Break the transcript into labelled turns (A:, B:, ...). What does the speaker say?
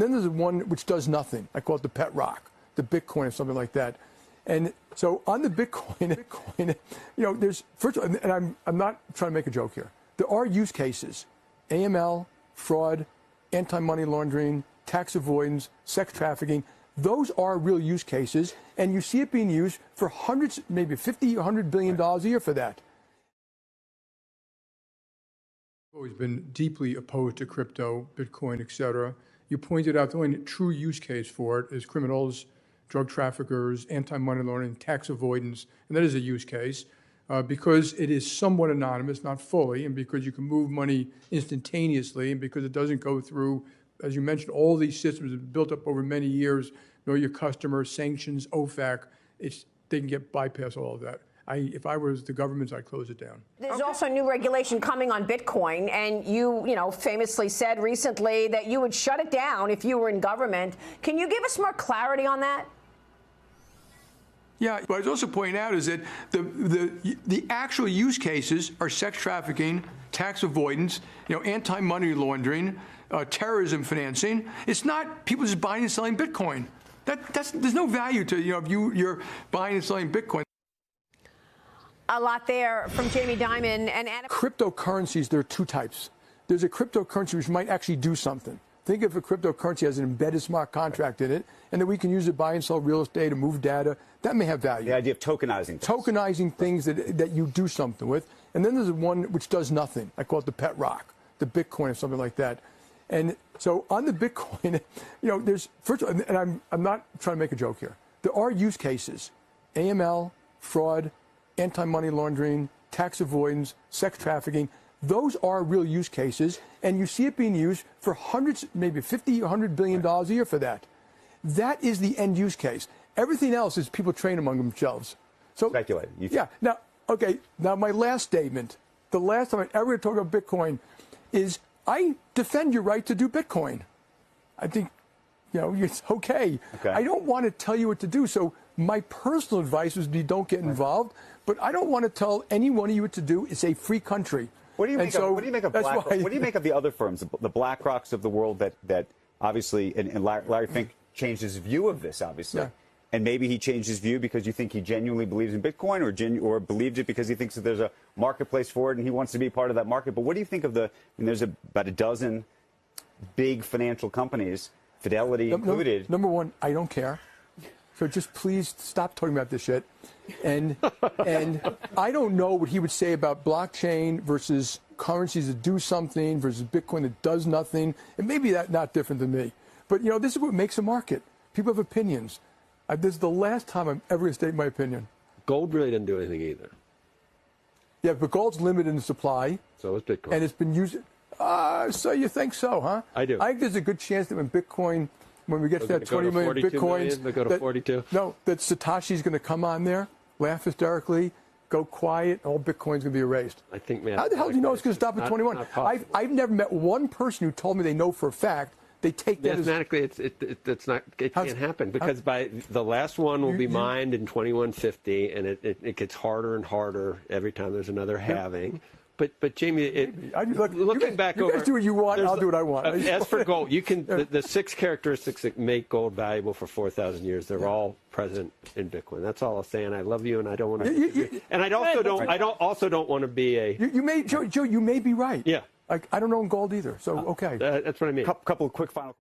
A: Then there's one which does nothing. I call it the pet rock, the Bitcoin or something like that. And so on the Bitcoin, there's first of all, and I'm not trying to make a joke here. There are use cases, AML, fraud, anti-money laundering, tax avoidance, sex trafficking. Those are real use cases, and you see it being used for hundreds, maybe $50, $100 billion a year for that.
B: I've always been deeply opposed to crypto, Bitcoin, et cetera. You pointed out the only true use case for it is criminals, drug traffickers, anti-money laundering, tax avoidance, and that is a use case because it is somewhat anonymous, not fully, and because you can move money instantaneously, and because it doesn't go through, as you mentioned, all these systems have been built up over many years, know your customers, sanctions, OFAC, they can get bypass all of that. If I was the government, I'd close it down.
C: There's also new regulation coming on Bitcoin, and you famously said recently that you would shut it down if you were in government. Can you give us more clarity on that?
A: Yeah, what I was also pointing out is that the actual use cases are sex trafficking, tax avoidance, anti-money laundering, terrorism financing. It's not people just buying and selling Bitcoin. There's no value to if you're buying and selling Bitcoin.
C: A lot there from Jamie Dimon and
A: cryptocurrencies. There are two types. There's a cryptocurrency which might actually do something. Think if a cryptocurrency has an embedded smart contract in it, and that we can use it to buy and sell real estate and move data. That may have value.
D: The idea of tokenizing things.
A: Tokenizing things that you do something with. And then there's one which does nothing. I call it the pet rock, the Bitcoin or something like that. And so on the Bitcoin, there's first of all, and I'm not trying to make a joke here. There are use cases, AML, fraud, anti-money laundering, tax avoidance, sex trafficking. Those are real use cases, and you see it being used for hundreds, maybe $50, $100 billion a year for that. That is the end use case. Everything else is people train among themselves. So
D: speculate.
A: Yeah. Now, my last statement, the last time I ever talk about Bitcoin, is I defend your right to do Bitcoin. I think, it's okay. I don't want to tell you what to do. So my personal advice would be don't get involved. But I don't want to tell any one of you what to do. It's a free country.
D: What do you make of BlackRock? What do you make of the other firms, the BlackRocks of the world that obviously, and Larry Fink changed his view of this, obviously. Yeah. And maybe he changed his view because you think he genuinely believes in Bitcoin or believed it because he thinks that there's a marketplace for it and he wants to be part of that market. But what do you think of there's about a dozen big financial companies, Fidelity included.
A: Number one, I don't care. So just please stop talking about this shit. And I don't know what he would say about blockchain versus currencies that do something versus Bitcoin that does nothing. And maybe that's not different than me. But, this is what makes a market. People have opinions. This is the last time I'm ever going to state my opinion.
E: Gold really didn't do anything either.
A: Yeah, but gold's limited in supply.
E: So is Bitcoin.
A: And it's been used. So you think so, huh?
E: I do.
A: I think there's a good chance that when we get to that 20 million Bitcoins,
E: they go to 42.
A: No, that Satoshi's going to come on there, laugh hysterically, go quiet, all Bitcoin's going to be erased.
E: I think, man.
A: How the hell do you know it's going to stop at 21? I've never met one person who told me they know for a fact they take that
E: mathematically, it can't happen because by the last one will be mined in 2150, and it gets harder and harder every time there's another halving. But Jamie, looking back over,
A: you guys do what you want, I'll do what I want.
E: As for gold, you can the 6 characteristics that make gold valuable for 4,000 years. They're all present in Bitcoin. That's all I'm saying. I love you, and I don't want to. And I also don't want to be a.
A: Joe, you may be right.
E: Yeah.
A: I don't own gold either. So okay.
E: That's what I mean.
D: Couple of quick final.